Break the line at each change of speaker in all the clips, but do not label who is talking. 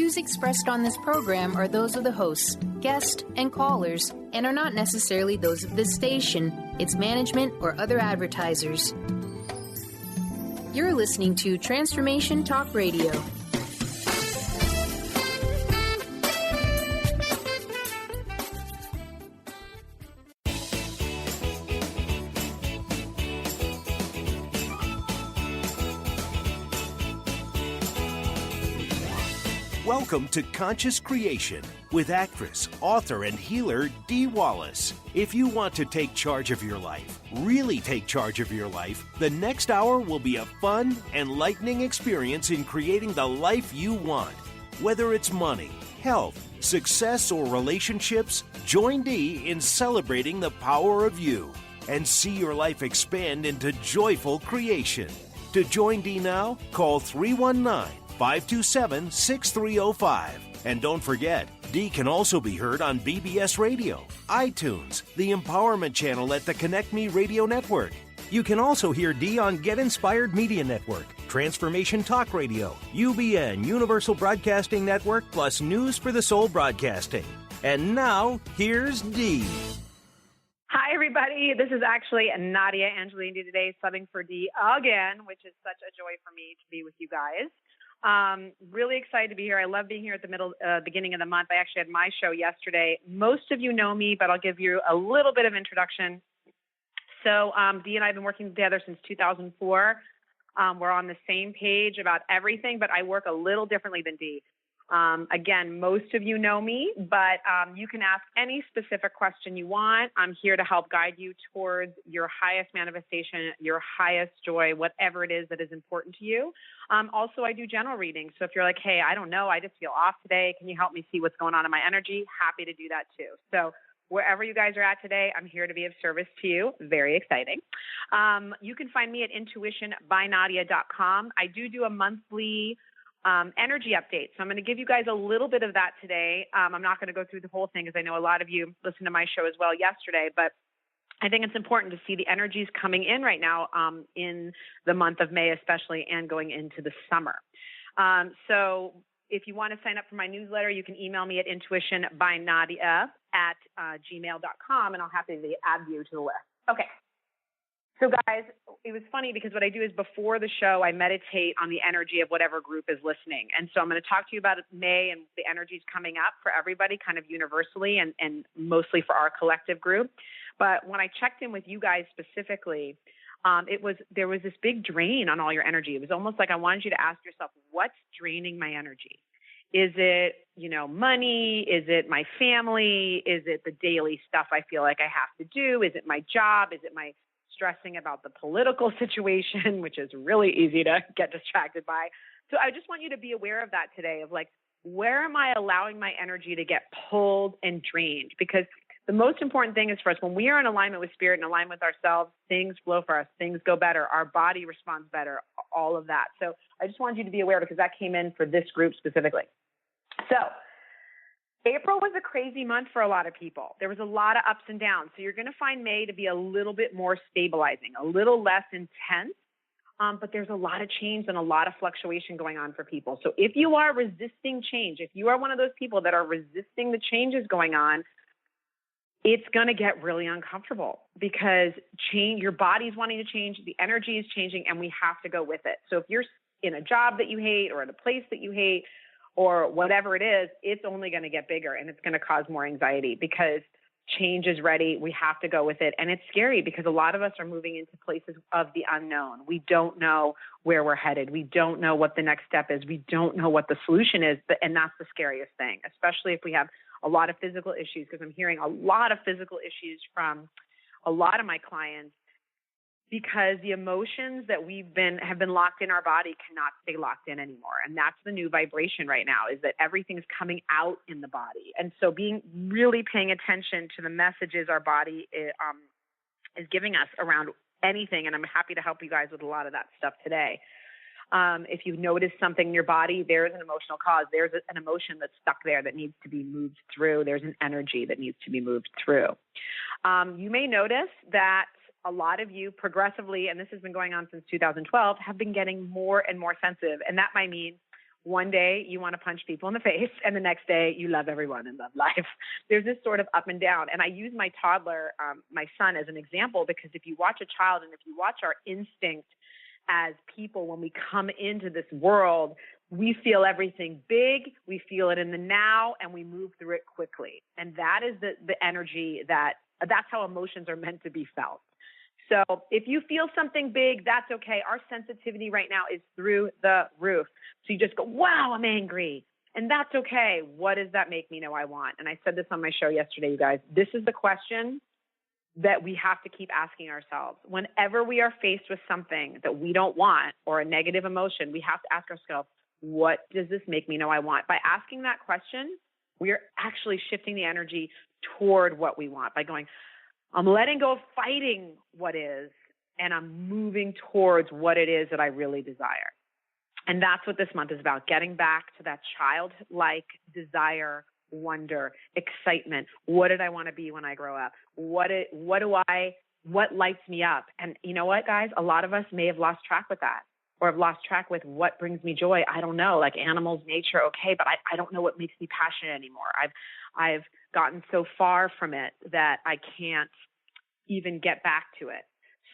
views expressed on this program are those of the hosts, guests, and callers, and are not necessarily those of this station, its management, or other advertisers. You're listening to Transformation Talk Radio.
Welcome to Conscious Creation with actress, author, and healer Dee Wallace. If you want to take charge of your life, really take charge of your life, the next hour will be a fun, enlightening experience in creating the life you want. Whether it's money, health, success, or relationships, join Dee in celebrating the power of you and see your life expand into joyful creation. To join Dee now, call 319-527-6305. And don't forget, Dee can also be heard on BBS Radio, iTunes, the Empowerment Channel at the Connect Me Radio Network. You can also hear Dee on Get Inspired Media Network, Transformation Talk Radio, UBN, Universal Broadcasting Network, plus News for the Soul Broadcasting. And now, here's Dee.
Hi, everybody. This is actually Nadia Angelini today, subbing for Dee again, which is such a joy for me to be with you guys. Really excited to be here. I love being here at the beginning of the month. I actually had my show yesterday. Most of you know me, but I'll give you a little bit of introduction. So Dee and I have been working together since 2004. We're on the same page about everything, but I work a little differently than Dee. Again, most of you know me, but you can ask any specific question you want. I'm here to help guide you towards your highest manifestation, your highest joy, whatever it is that is important to you. Also, I do general readings. So if you're like, hey, I don't know, I just feel off today, can you help me see what's going on in my energy? Happy to do that too. So wherever you guys are at today, I'm here to be of service to you. Very exciting. You can find me at intuitionbynadia.com. I do a monthly energy update. So I'm going to give you guys a little bit of that today. I'm not going to go through the whole thing because I know a lot of you listened to my show as well yesterday, but I think it's important to see the energies coming in right now in the month of May especially and going into the summer. So if you want to sign up for my newsletter, you can email me at intuitionbynadia@gmail.com and I'll happily add you to the list. Okay. So guys, it was funny because what I do is before the show, I meditate on the energy of whatever group is listening. And so I'm going to talk to you about May and the energies coming up for everybody kind of universally and mostly for our collective group. But when I checked in with you guys specifically, there was this big drain on all your energy. It was almost like I wanted you to ask yourself, what's draining my energy? Is it, money? Is it my family? Is it the daily stuff I feel like I have to do? Is it my job? Is it my stressing about the political situation, which is really easy to get distracted by? So I just want you to be aware of that today, of like, where am I allowing my energy to get pulled and drained? Because the most important thing is for us, when we are in alignment with spirit and alignment with ourselves, things flow for us, things go better, our body responds better, all of that. So I just wanted you to be aware because that came in for this group specifically. So April was a crazy month for a lot of people. There was a lot of ups and downs. So you're going to find May to be a little bit more stabilizing, a little less intense, but there's a lot of change and a lot of fluctuation going on for people. So if you are resisting change, if you are one of those people that are resisting the changes going on, it's going to get really uncomfortable because your body's wanting to change, the energy is changing, and we have to go with it. So if you're in a job that you hate or in a place that you hate, or whatever it is, it's only going to get bigger and it's going to cause more anxiety because change is ready. We have to go with it. And it's scary because a lot of us are moving into places of the unknown. We don't know where we're headed. We don't know what the next step is. We don't know what the solution is. And that's the scariest thing, especially if we have a lot of physical issues, because I'm hearing a lot of physical issues from a lot of my clients because the emotions that have been locked in our body cannot stay locked in anymore. And that's the new vibration right now, is that everything's coming out in the body. And so really paying attention to the messages our body is giving us around anything. And I'm happy to help you guys with a lot of that stuff today. If you've noticed something in your body, there's an emotional cause. There's an emotion that's stuck there that needs to be moved through. There's an energy that needs to be moved through. You may notice that a lot of you progressively, and this has been going on since 2012, have been getting more and more sensitive. And that might mean One day you want to punch people in the face, and the next day you love everyone and love life. There's this sort of up and down. And I use my toddler, my son, as an example, because if you watch a child and if you watch our instinct as people, when we come into this world, we feel everything big, we feel it in the now, and we move through it quickly. And that is the energy that's how emotions are meant to be felt. So if you feel something big, that's okay. Our sensitivity right now is through the roof. So you just go, wow, I'm angry. And that's okay. What does that make me know I want? And I said this on my show yesterday, you guys. This is the question that we have to keep asking ourselves. Whenever we are faced with something that we don't want or a negative emotion, we have to ask ourselves, what does this make me know I want? By asking that question, we're actually shifting the energy toward what we want by going, I'm letting go of fighting what is, and I'm moving towards what it is that I really desire. And that's what this month is about, getting back to that childlike desire, wonder, excitement. What did I want to be when I grow up? What lights me up? And you know what, guys? A lot of us may have lost track with that, or have lost track with what brings me joy. I don't know, like animals, nature, okay, but I don't know what makes me passionate anymore. I've gotten so far from it that I can't even get back to it.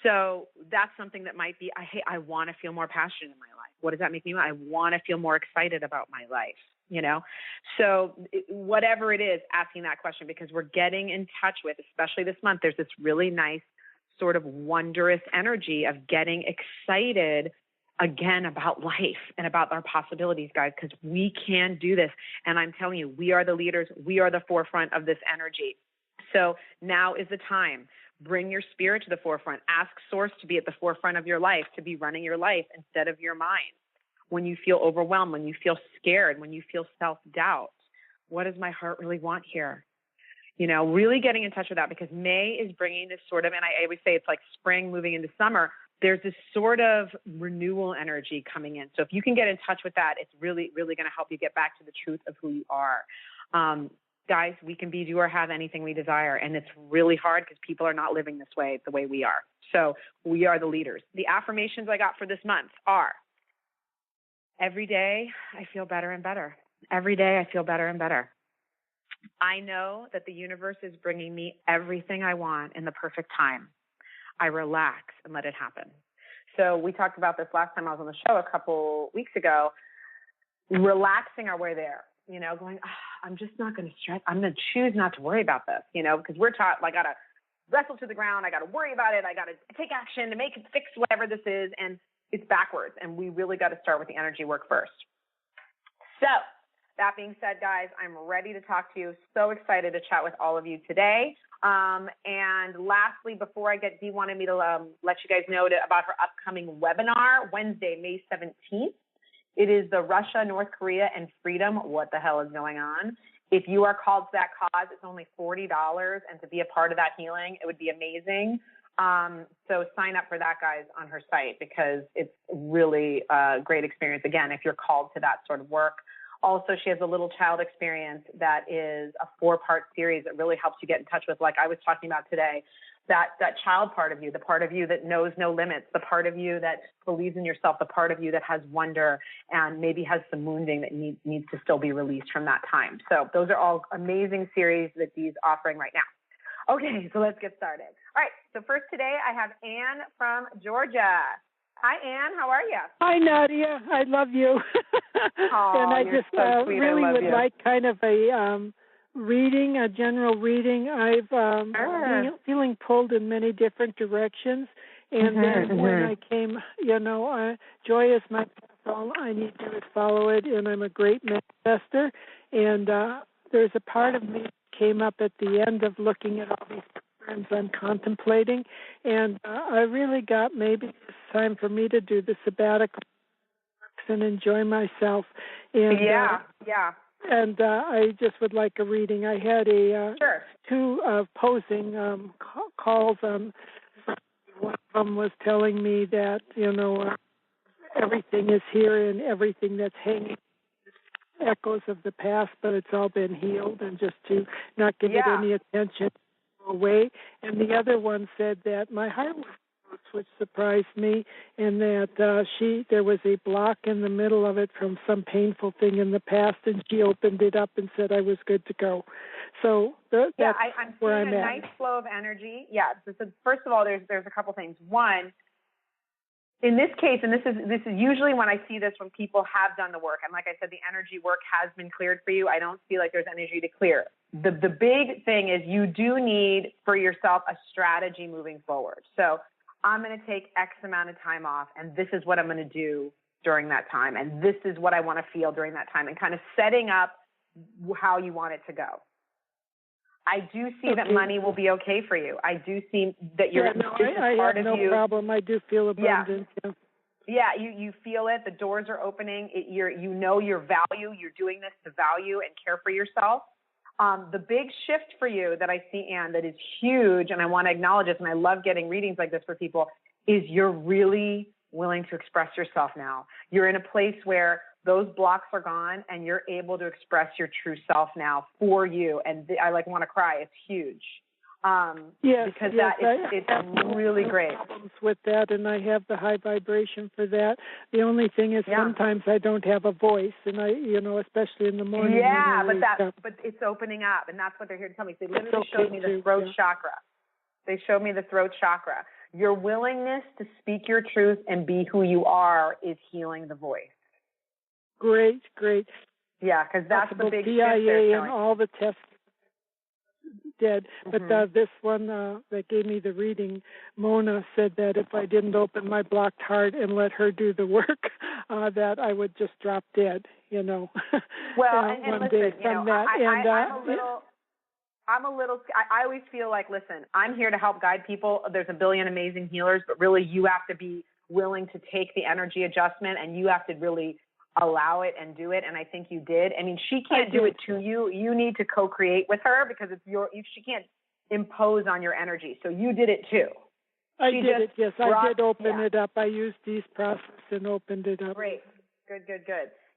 So that's something that might be, I want to feel more passionate in my life. What does that make me want? I want to feel more excited about my life, you know? So whatever it is, asking that question, because we're getting in touch with, especially this month, there's this really nice sort of wondrous energy of getting excited again about life and about our possibilities, guys, because we can do this. And I'm telling you, we are the leaders. We are the forefront of this energy. So now is the time. Bring your spirit to the forefront. Ask Source to be at the forefront of your life, to be running your life instead of your mind. When you feel overwhelmed, when you feel scared, when you feel self-doubt, what does my heart really want here? You know, really getting in touch with that, because May is bringing this sort of, and I always say it's like spring moving into summer. There's this sort of renewal energy coming in. So if you can get in touch with that, it's really, really going to help you get back to the truth of who you are. Guys, we can be, do, or have anything we desire. And it's really hard because people are not living this way, the way we are. So we are the leaders. The affirmations I got for this month are, every day I feel better and better. Every day I feel better and better. I know that the universe is bringing me everything I want in the perfect time. I relax and let it happen. So we talked about this last time I was on the show a couple weeks ago, relaxing our way there, you know, going, I'm just not going to stress. I'm going to choose not to worry about this, you know, because we're taught, I got to wrestle to the ground. I got to worry about it. I got to take action to make it fix whatever this is. And it's backwards. And we really got to start with the energy work first. So that being said, guys, I'm ready to talk to you. So excited to chat with all of you today. And lastly, before I get Dee wanted me to let you guys know about her upcoming webinar, Wednesday, May 17th. It is the Russia, North Korea, and Freedom. What the hell is going on? If you are called to that cause, it's only $40. And to be a part of that healing, it would be amazing. So sign up for that, guys, on her site, because it's really a great experience. Again, if you're called to that sort of work. Also, she has a little child experience that is a 4-part series that really helps you get in touch with, like I was talking about today, that child part of you, the part of you that knows no limits, the part of you that believes in yourself, the part of you that has wonder and maybe has some wounding that needs to still be released from that time. So those are all amazing series that Dee's offering right now. Okay, so let's get started. All right, so first today I have Anne from Georgia. Hi, Anne. How are you?
Hi, Nadia. I love you.
Oh,
and I just
so sweet.
really would
you.
like kind of a reading, a general reading. I've feeling pulled in many different directions. And then when I came, joy is my path. All I need to do is follow it. And I'm a great manifester. And there's a part of me that came up at the end of looking at all these programs I'm contemplating. And I really got maybe it's time for me to do the sabbatical and enjoy myself. And, And I just would like a reading. I had two opposing calls. One of them was telling me that, everything is here and everything that's hanging echoes of the past, but it's all been healed, and just to not give it any attention away. And the other one said that my heart was which surprised me, and that there was a block in the middle of it from some painful thing in the past, and she opened it up and said I was good to go. So that's
I'm
where
seeing
I'm
a
at.
nice flow of energy. Yeah. So first of all, there's a couple things. One, in this case, and this is usually when I see this when people have done the work, and like I said, the energy work has been cleared for you. I don't feel like there's energy to clear. The big thing is you do need for yourself a strategy moving forward. So I'm going to take X amount of time off, and this is what I'm going to do during that time, and this is what I want to feel during that time, and kind of setting up how you want it to go. I do see that money will be okay for you. I do see that you're part of you.
I have no problem. I do feel abundant.
Yeah, you feel it. The doors are opening. You know your value. You're doing this to value and care for yourself. The big shift for you that I see, Anne, that is huge, and I want to acknowledge this, and I love getting readings like this for people, is you're really willing to express yourself now. You're in a place where those blocks are gone, and you're able to express your true self now for you. And I want to cry. It's huge. Because it's really great.
Problems with that, and I have the high vibration for that. The only thing is sometimes I don't have a voice, and especially in the morning.
Yeah, but it's opening up, and that's what they're here to tell me. They literally showed me the throat chakra. They showed me the throat chakra. Your willingness to speak your truth and be who you are is healing the voice.
Great.
Yeah, because that's the big shift
PIA and all the tests dead. But this one that gave me the reading, Mona, said that if I didn't open my blocked heart and let her do the work, that I would just drop dead, Well,
and listen, I always feel like, listen, I'm here to help guide people. There's a billion amazing healers, but really you have to be willing to take the energy adjustment, and you have to really allow it and do it. And I think you did. I mean, she can't do it to you. You need to co-create with her because she can't impose on your energy. So you did it too.
I did it. Yes, I did open it up. I used these process and opened it up.
Great. Good.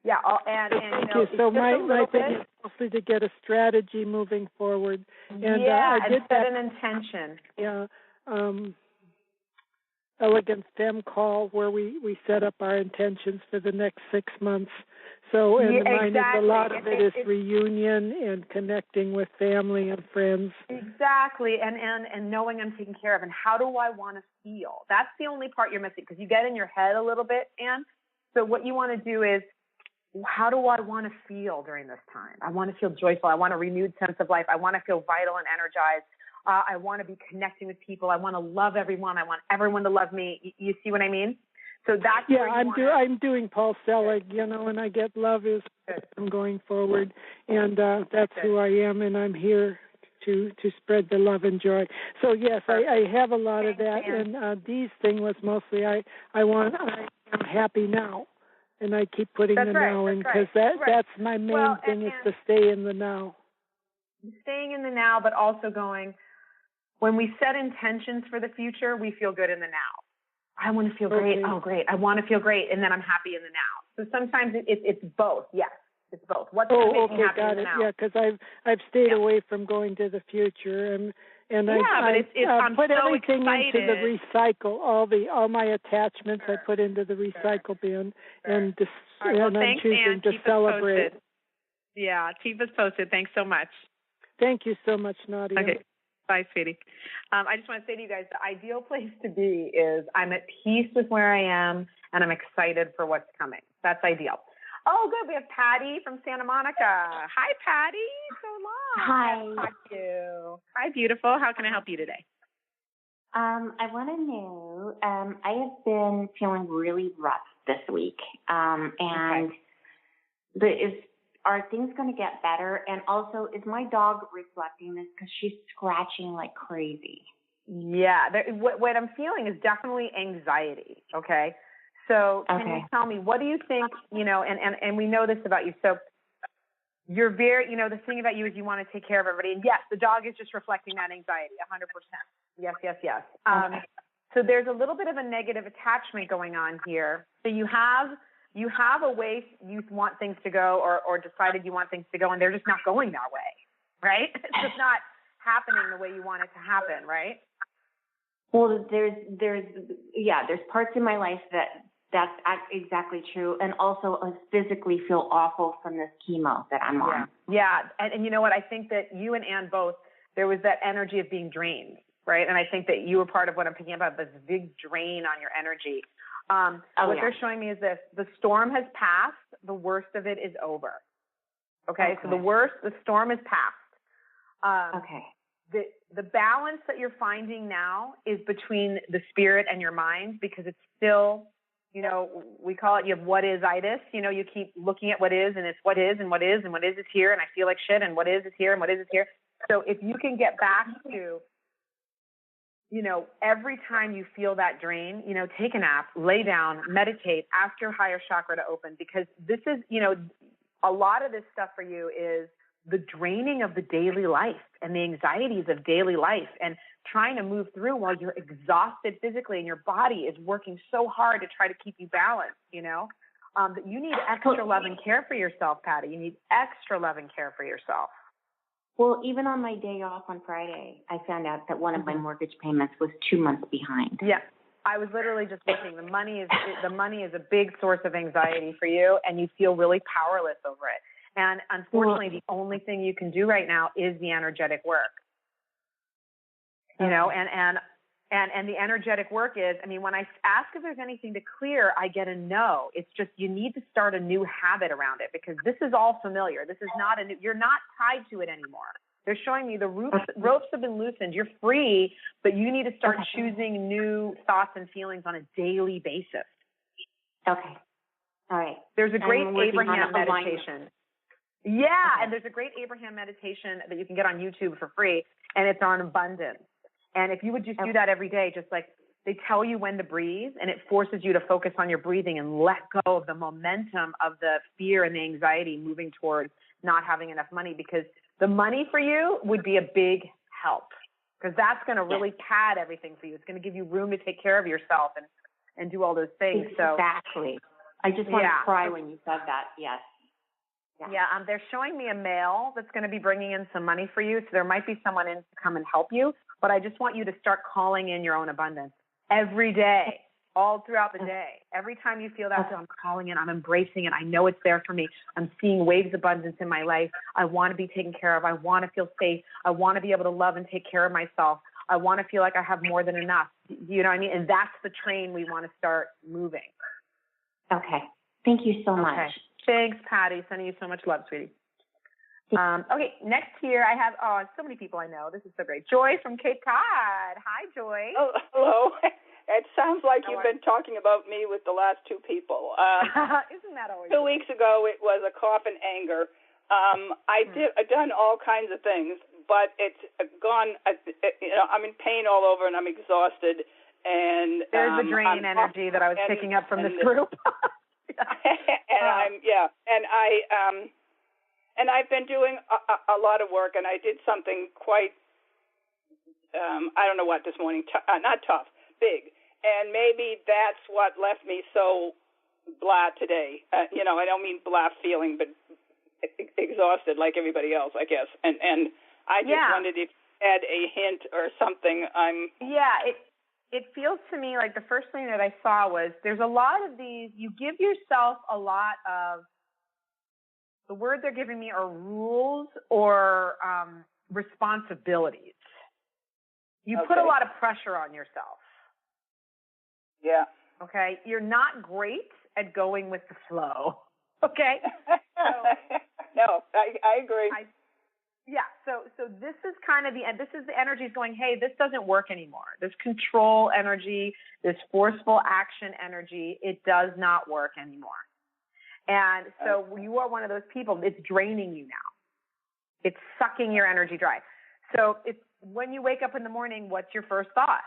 Yeah. And
thank you. So my thing is mostly to get a strategy moving forward. And I did
set an intention.
Yeah. Elegant Femme call where we set up our intentions for the next 6 months. So, and mine is a lot of it is reunion and connecting with family and friends.
Exactly, and knowing I'm taken care of. And how do I want to feel? That's the only part you're missing because you get in your head a little bit, Anne. So what you want to do is, how do I want to feel during this time? I want to feel joyful. I want a renewed sense of life. I want to feel vital and energized. I want to be connecting with people. I want to love everyone. I want everyone to love me. You see what I mean? So that's
I'm doing Paul Selig, and I get love is I'm going forward, and that's who I am, and I'm here to spread the love and joy. So yes, I have a lot of that, and Dee's thing was mostly I am happy now, and I keep putting the now in because that's my main thing is to stay in the now.
Staying in the now, but also going. When we set intentions for the future, we feel good in the now. I want to feel great. Oh, great. I want to feel great. And then I'm happy in the now. So sometimes it's both. Yes, it's both. What's going to make me happy in the now?
Yeah, because I've stayed away from going to the future. And I put everything into the recycle. All my attachments I put into the recycle bin. And I'm choosing to celebrate.
Posted. Yeah, Tifa's posted. Thanks so much.
Thank you so much, Nadia.
Okay. Bye, sweetie. I just want to say to you guys, the ideal place to be is I'm at peace with where I am, and I'm excited for what's coming. That's ideal. Oh, good. We have Patty from Santa Monica. Hi, Patty. So long.
Hi.
Talk to you. Hi, beautiful. How can I help you today?
I want to know, I have been feeling really rough this week, and are things going to get better? And also, is my dog reflecting this because she's scratching like crazy?
Yeah. What I'm feeling is definitely anxiety. Okay. So can you tell me, what do you think, and we know this about you. So you're very, the thing about you is you want to take care of everybody. And yes, the dog is just reflecting that anxiety 100%. Yes. So there's a little bit of a negative attachment going on here. So you have a way you want things to go or decided you want things to go, and they're just not going that way, right? It's just not happening the way you want it to happen, right?
Well, there's parts in my life that's exactly true, and also I physically feel awful from this chemo that I'm on.
Yeah, and you know what? I think that you and Ann both, there was that energy of being drained, right? And I think that you were part of what I'm picking up, this big drain on your energy. They're showing me is this: the storm has passed, the worst of it is over. Okay. So the storm is past. The balance that you're finding now is between the spirit and your mind, because it's still, we call it, you have what is-itis. You keep looking at what is, and it's what is, and what is, and what is here, and I feel like shit, and what is here, and what is here. So if you can get back to, every time you feel that drain, take a nap, lay down, meditate, ask your higher chakra to open, because this is, a lot of this stuff for you is the draining of the daily life and the anxieties of daily life and trying to move through while you're exhausted physically and your body is working so hard to try to keep you balanced, that you need extra love and care for yourself, Patty. You need extra love and care for yourself.
Well, even on my day off on Friday, I found out that one of my mortgage payments was 2 months behind.
Yeah. I was literally just looking. The money is a big source of anxiety for you, and you feel really powerless over it. And unfortunately, the only thing you can do right now is the energetic work. And the energetic work is, when I ask if there's anything to clear, I get a no. It's just you need to start a new habit around it, because this is all familiar. This is not you're not tied to it anymore. They're showing me the ropes have been loosened. You're free, but you need to start choosing new thoughts and feelings on a daily basis.
Okay. All right.
There's a great Abraham meditation. Yeah, and there's a great Abraham meditation that you can get on YouTube for free, and it's on abundance. And if you would just do that every day, just like they tell you when to breathe, and it forces you to focus on your breathing and let go of the momentum of the fear and the anxiety moving towards not having enough money, because the money for you would be a big help, because that's going to really pad everything for you. It's going to give you room to take care of yourself and do all those things.
Exactly. I just want to cry when you said that. Yes.
Yeah. They're showing me a male that's going to be bringing in some money for you. So there might be someone in to come and help you, but I just want you to start calling in your own abundance every day, all throughout the day. Every time you feel that, I'm calling in, I'm embracing it. I know it's there for me. I'm seeing waves of abundance in my life. I want to be taken care of. I want to feel safe. I want to be able to love and take care of myself. I want to feel like I have more than enough. You know what I mean? And that's the train we want to start moving.
Okay. Thank you so much.
Thanks, Patty. Sending you so much love, sweetie. Okay, next here I have, so many people I know. This is so great. Joy from Cape Cod. Hi, Joy.
Oh, hello. It sounds like you've been talking about me with the last two people.
Isn't that always
2 weeks ago, it was a cough and anger. I've done all kinds of things, but it's gone, I'm in pain all over and I'm exhausted. And
there's the drain energy that I was picking up from this group.
And I've been doing a lot of work, and I did something quite, I don't know what this morning, not tough, big. And maybe that's what left me so blah today. I don't mean blah feeling, but exhausted like everybody else, I guess. And I just wondered if you had a hint or something.
It feels to me like the first thing that I saw was there's a lot of these, you give yourself a lot of, the word they're giving me are rules or responsibilities. You put a lot of pressure on yourself.
Yeah.
Okay? You're not great at going with the flow. Okay?
No, I agree.
So this is kind of this is the energy going, hey, this doesn't work anymore. This control energy, this forceful action energy, it does not work anymore. And so you are one of those people, it's draining you now. It's sucking your energy dry. So when you wake up in the morning, what's your first thought?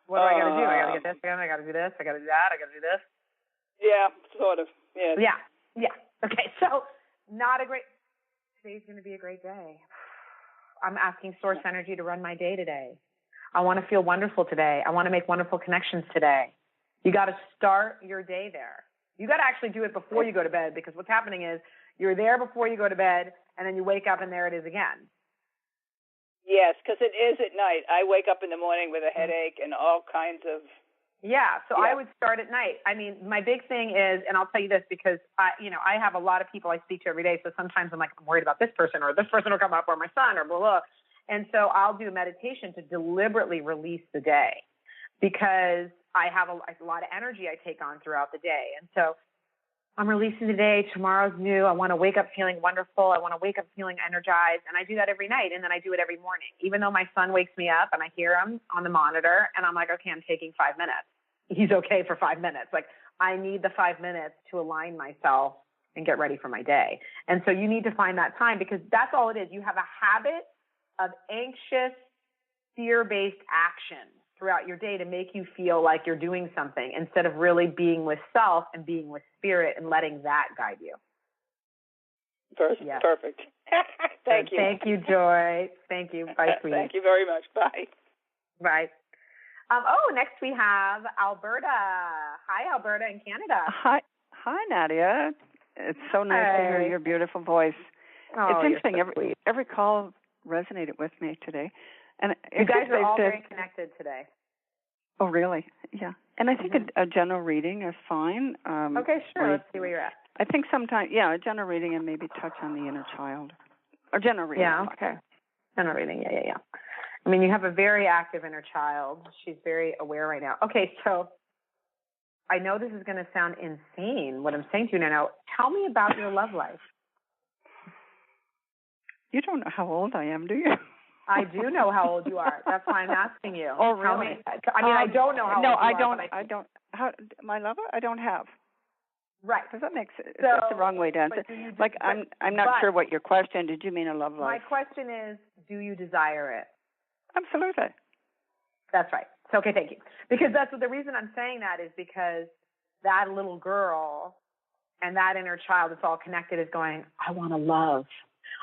What do I got to do? I got to get this again. I got to do this. I got to do that. I got to do this.
Yeah, sort of. Yeah.
Yeah. Okay. So today's going to be a great day. I'm asking source energy to run my day today. I want to feel wonderful today. I want to make wonderful connections today. You got to start your day there. You got to actually do it before you go to bed, because what's happening is you're there before you go to bed and then you wake up and there it is again.
Yes, because it is at night. I wake up in the morning with a headache and all kinds of.
Yeah, so I would start at night. I mean, my big thing is, and I'll tell you this because I have a lot of people I speak to every day. So sometimes I'm like, I'm worried about this person, or this person will come up, or my son, or blah, blah. And so I'll do a meditation to deliberately release the day because I have a lot of energy I take on throughout the day. And so I'm releasing the day. Tomorrow's new. I want to wake up feeling wonderful. I want to wake up feeling energized. And I do that every night. And then I do it every morning, even though my son wakes me up and I hear him on the monitor and I'm like, okay, I'm taking 5 minutes. He's okay for 5 minutes. Like, I need the 5 minutes to align myself and get ready for my day. And so you need to find that time because that's all it is. You have a habit of anxious, fear-based action throughout your day to make you feel like you're doing something instead of really being with self and being with spirit and letting that guide you.
Yes. Perfect. Thank you.
Thank you, Joy. Thank you. Bye, sweetie.
Thank you very much. Bye.
Bye. Next we have Alberta. Hi, Alberta in Canada.
Hi, Nadia. It's so nice to hear your beautiful voice.
Oh,
it's interesting.
You're so sweet.
Every call resonated with me today. And
you guys are all very connected today.
Oh, really? Yeah. And I think a general reading is fine.
Okay, sure. Let's see where you're at.
I think sometimes, a general reading and maybe touch on the inner child. Or general reading.
Yeah, okay. General reading, yeah. I mean, you have a very active inner child. She's very aware right now. Okay, so I know this is going to sound insane, what I'm saying to you now. Tell me about your love life.
You don't know how old I am, do you?
I do know how old you are. That's why I'm asking you.
Oh, really?
Tell me. I mean, I don't know how old you are.
I don't. How, my lover? I don't have.
Right.
Does that make sense? That's the wrong way to answer. I'm not sure what your question. Did you mean a love life?
My question is, do you desire it?
Absolutely.
That's right. So, okay, thank you. Because the reason I'm saying that is because that little girl and that inner child, it's all connected, is going, I want to love.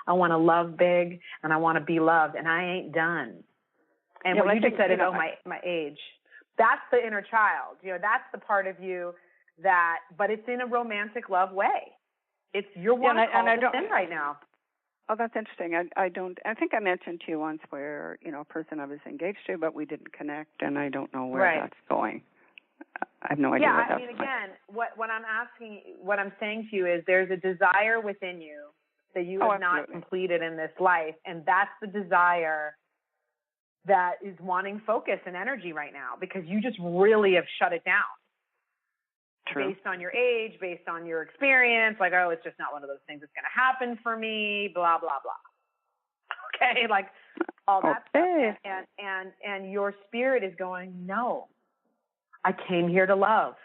I want to love big and I want to be loved and I ain't done. And what you just said is, my age. That's the inner child. That's the part of you but it's in a romantic love way. It's you're one in right now.
Oh, that's interesting. I think I mentioned to you once where, a person I was engaged to, but we didn't connect, and I don't know where that's going. I have no idea what that's going.
Again, what I'm saying to you is there's a desire within you that you have not completed in this life, and that's the desire that is wanting focus and energy right now because you just really have shut it down.
True.
Based on your age, based on your experience, like, oh, it's just not one of those things that's going to happen for me, blah, blah, blah. Okay, like all that stuff. And your spirit is going, no, I came here to love.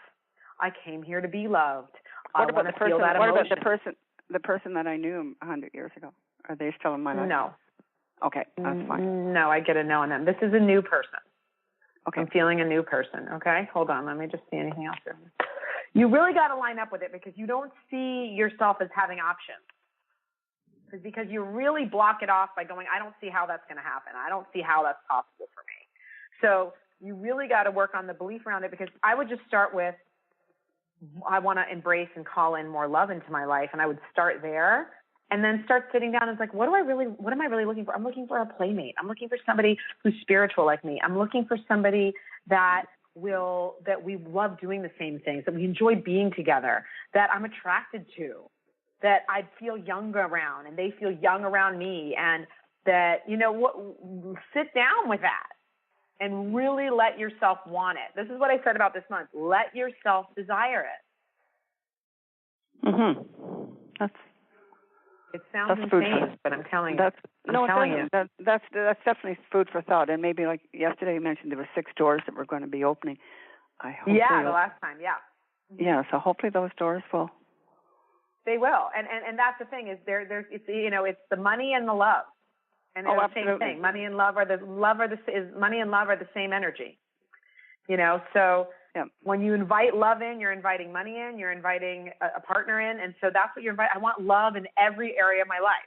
I came here to be loved.
What about
the
person that I knew 100 years ago? Are they still in my life?
No.
Okay, that's fine.
No, I get a no on them. This is a new person.
Okay.
I'm feeling a new person. Okay, hold on. Let me just see anything else here. You really got to line up with it because you don't see yourself as having options. Because you really block it off by going, I don't see how that's going to happen. I don't see how that's possible for me. So you really got to work on the belief around it because I would just start with, I want to embrace and call in more love into my life. And I would start there and then start sitting down and it's like, what am I really looking for? I'm looking for a playmate. I'm looking for somebody who's spiritual like me. I'm looking for somebody that we love doing the same things, that we enjoy being together, that I'm attracted to, that I feel young around and they feel young around me. And that, sit down with that and really let yourself want it. This is what I said about this month. Let yourself desire it.
Mm-hmm.
It sounds insane, but I'm telling you.
That's definitely food for thought. And maybe like yesterday you mentioned there were 6 doors that were going to be opening. I hope
the last time, yeah.
Yeah, so hopefully those doors will.
They will. And that's the thing is it's the money and the love. And they're the same thing. Money and love are the same energy. So when you invite love in, you're inviting money in, you're inviting a partner in. And so that's what you're inviting. I want love in every area of my life.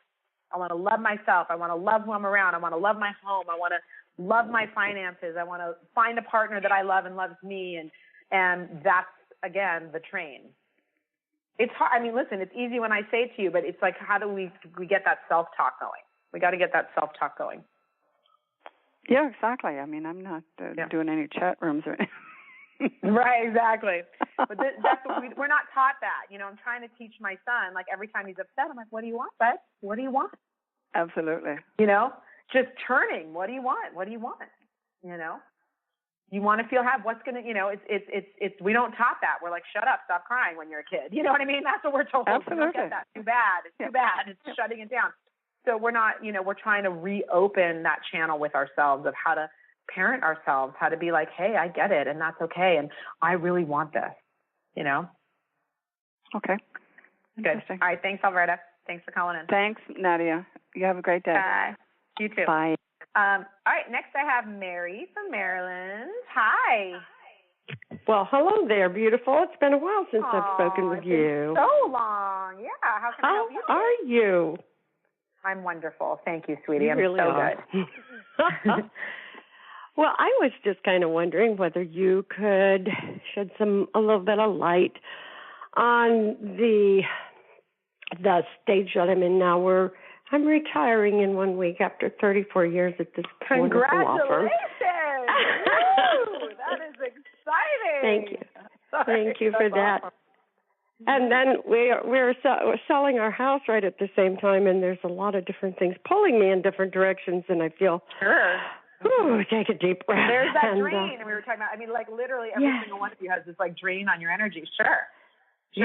I want to love myself. I want to love who I'm around. I want to love my home. I want to love my finances. I want to find a partner that I love and loves me. And that's, again, the train. It's hard. I mean, listen, it's easy when I say it to you, but it's like, how do we get that self-talk going? We got to get that self-talk going.
Yeah, exactly. I mean, I'm not doing any chat rooms or anything.
Right, exactly. But that's what we're not taught that. I'm trying to teach my son, like every time he's upset, I'm like, what do you want, bud? What do you want?
Absolutely.
Just turning. What do you want? What do you want? You want to feel happy. What's going to, it's, we don't taught that. We're like, shut up, stop crying when you're a kid. You know what I mean? That's what we're told.
Absolutely.
We don't get that. Too bad. It's too bad. It's shutting it down. So we're not, we're trying to reopen that channel with ourselves of how to parent ourselves, how to be like, hey, I get it, and that's okay, and I really want this,
Okay.
Good. All right, thanks, Alberta. Thanks for calling in.
Thanks, Nadia. You have a great day.
You too.
Bye.
All right, next I have Mary from Maryland. Hi.
Well, hello there, beautiful. It's been a while since I've spoken with you.
So long. Yeah, how can I help you?
How are you?
I'm wonderful. Thank you, sweetie.
You
I'm
really
so
are.
Good.
Well, I was just kind of wondering whether you could shed a little bit of light on the stage that I'm in now, where I'm retiring in 1 week after 34 years at this wonderful law firm.
Congratulations! That is exciting.
Thank you. Thank you for that. Awesome. And then we're selling our house right at the same time, and there's a lot of different things pulling me in different directions, and I feel, take a deep breath.
There's that drain we were talking about. I mean, like literally every single one of you has this like drain on your energy. Sure,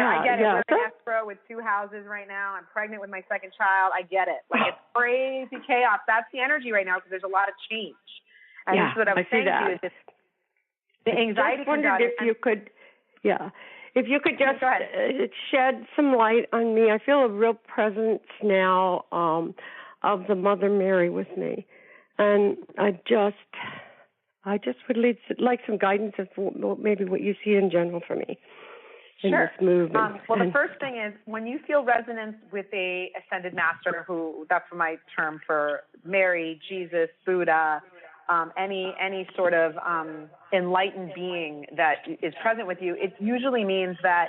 I get it. We're in escrow with 2 houses right now. I'm pregnant with my second child. I get it. Like it's crazy chaos. That's the energy right now because there's a lot of change. And this is what I'm saying to you. Is the anxiety.
I wondered if you could, if you could just shed some light on me. I feel a real presence now of the Mother Mary with me, and I just would like some guidance of maybe what you see in general for me in this movement.
Well, the first thing is when you feel resonance with a ascended master, that's my term for Mary, Jesus, Buddha, any sort of enlightened being that is present with you, it usually means that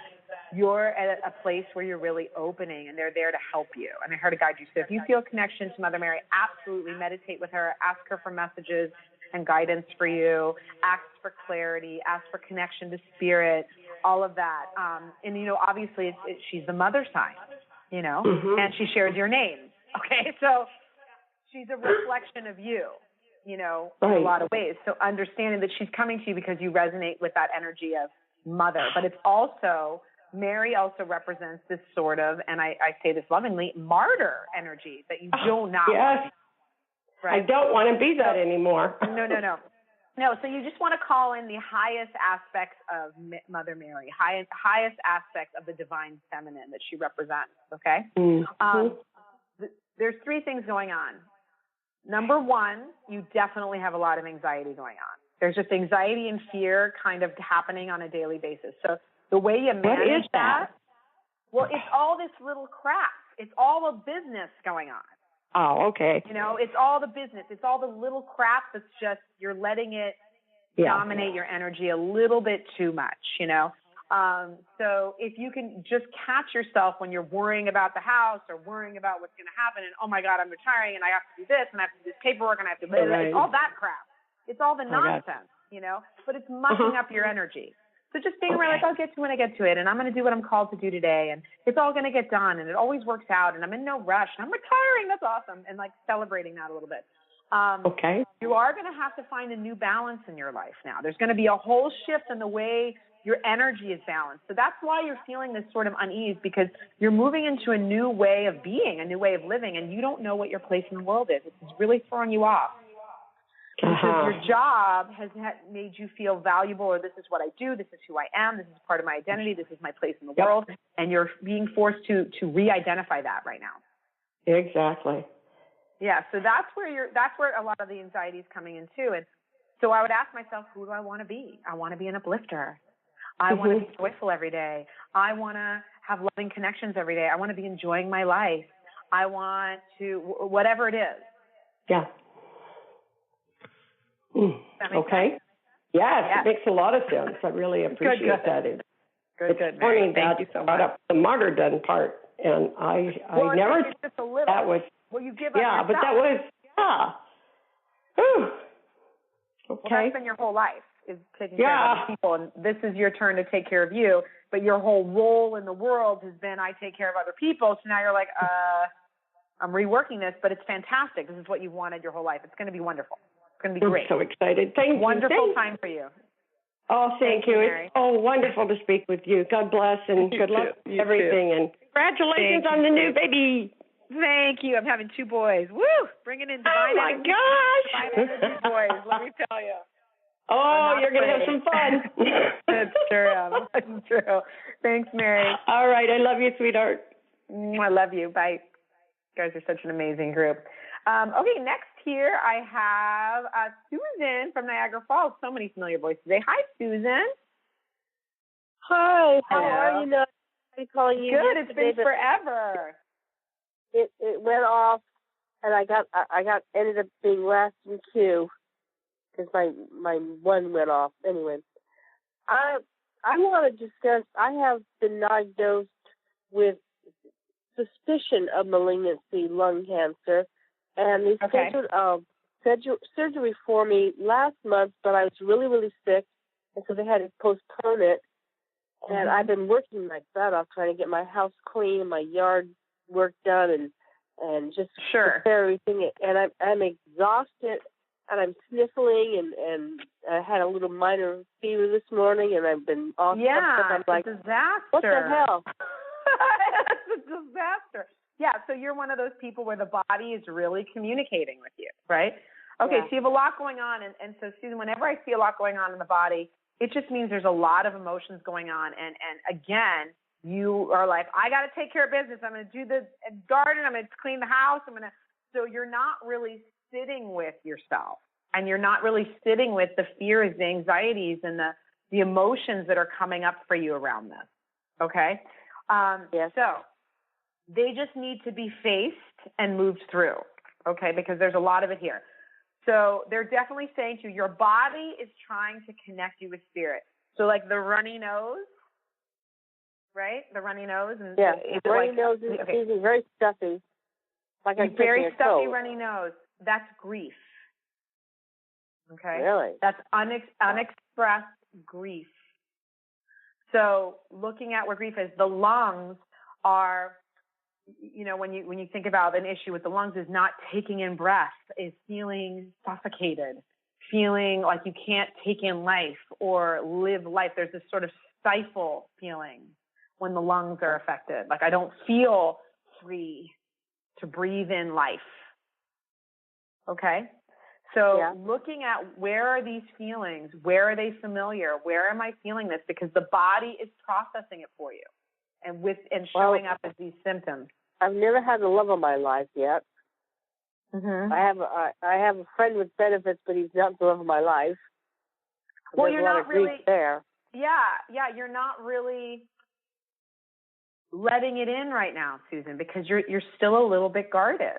you're at a place where you're really opening and they're there to help you and they're here to guide you. So if you feel connection to Mother Mary, absolutely meditate with her, ask her for messages and guidance for you, ask for clarity, ask for connection to spirit, all of that. And, obviously she's the mother sign, and she shares your name. Okay, so she's a reflection of you. In a lot of ways. So understanding that she's coming to you because you resonate with that energy of mother. But it's also, Mary also represents this sort of, and I say this lovingly, martyr energy that you do not want. Right?
I don't want to be that anymore.
No, so you just want to call in the highest aspects of Mother Mary, highest aspects of the divine feminine that she represents, okay? There's 3 things going on. Number 1, you definitely have a lot of anxiety going on. There's just anxiety and fear kind of happening on a daily basis. So the way you manage that, well, it's all this little crap. It's all a business going on.
Oh, okay.
It's all the business. It's all the little crap that's just, you're letting it dominate your energy a little bit too much, So if you can just catch yourself when you're worrying about the house or worrying about what's going to happen and, oh my God, I'm retiring and I have to do this and I have to do this paperwork and I have to do this. It's all that crap. It's all the nonsense, but it's mucking up your energy. So just being like, I'll get to when I get to it and I'm going to do what I'm called to do today and it's all going to get done and it always works out and I'm in no rush and I'm retiring. That's awesome. And like celebrating that a little bit. You are going to have to find a new balance in your life now. There's going to be a whole shift in the way your energy is balanced. So that's why you're feeling this sort of unease because you're moving into a new way of being, a new way of living, and you don't know what your place in the world is. It's really throwing you off. Because your job has made you feel valuable, or this is what I do, this is who I am, this is part of my identity, this is my place in the world, and you're being forced to re-identify that right now.
Exactly.
Yeah, so that's where a lot of the anxiety is coming in too. And so I would ask myself, who do I want to be? I want to be an uplifter. I want to be joyful every day. I want to have loving connections every day. I want to be enjoying my life. I want to, whatever it is.
Yeah. Okay.
Sense?
Yes, it makes a lot of sense. I really appreciate that.
Good,
funny
Thank
that
you so
brought
much.
up the martyrdom part, and I never.
It's just a little.
That was.
Well, you give up.
Yeah,
yourself.
but that was. Yeah. Whew. Okay.
Well, that's been your whole life, is taking care of other people, and this is your turn to take care of you. But your whole role in the world has been, I take care of other people. So now you're like, I'm reworking this, but it's fantastic. This is what you've wanted your whole life. It's going to be wonderful. It's going to be great.
I'm so excited. Thank you.
Wonderful time for you.
Oh, thank you.
Mary.
It's wonderful to speak with you. God bless and good luck with everything. And congratulations on the new baby.
Thank you. I'm having 2 boys. Woo! Bringing in divine energy.
Gosh.
Divine energy boys, let me tell you.
Oh, you're going to have some fun.
That's true. That's true. Thanks, Mary.
All right. I love you, sweetheart.
I love you. Bye. You guys are such an amazing group. Okay, next here I have Susan from Niagara Falls. So many familiar voices today. Hi, Susan.
Hi. How are you? I'm calling you.
Good. It's been forever.
It went off, and I ended up being last in queue because my one went off. Anyway, I want to discuss. I have been diagnosed with suspicion of malignancy, lung cancer, and they scheduled surgery for me last month, but I was really, really sick, and so they had to postpone it. And I've been working my butt off trying to get my house clean and my yard work done and just prepare everything. And I'm exhausted, and I'm sniffling, and I had a little minor fever this morning, and I've been off. I'm like,
disaster.
What the hell?
It's a disaster. Yeah, so you're one of those people where the body is really communicating with you, right? Okay, so you have a lot going on, and so, Susan, whenever I see a lot going on in the body, it just means there's a lot of emotions going on, and again, you are like, I got to take care of business. I'm going to do the garden. I'm going to clean the house. So you're not really sitting with yourself, and you're not really sitting with the fears, the anxieties, and the emotions that are coming up for you around this, okay? So they just need to be faced and moved through, okay, because there's a lot of it here. So they're definitely saying to you, your body is trying to connect you with spirit. So like the runny nose, right? The runny nose. And
the runny nose is very stuffy. Like a
very stuffy runny nose. That's grief. Okay?
Really?
That's unexpressed grief. So looking at where grief is, the lungs are, when you think about an issue with the lungs, is not taking in breath, is feeling suffocated, feeling like you can't take in life or live life. There's this sort of stifle feeling when the lungs are affected. Like I don't feel free to breathe in life. Okay? So looking at where are these feelings? Where are they familiar? Where am I feeling this? Because the body is processing it for you and showing up as these symptoms.
I've never had the love of my life yet. Mm-hmm. I have a friend with benefits, but he's not the love of my life.
Well, you're not really
there.
Yeah, you're not really letting it in right now, Susan, because you're still a little bit guarded.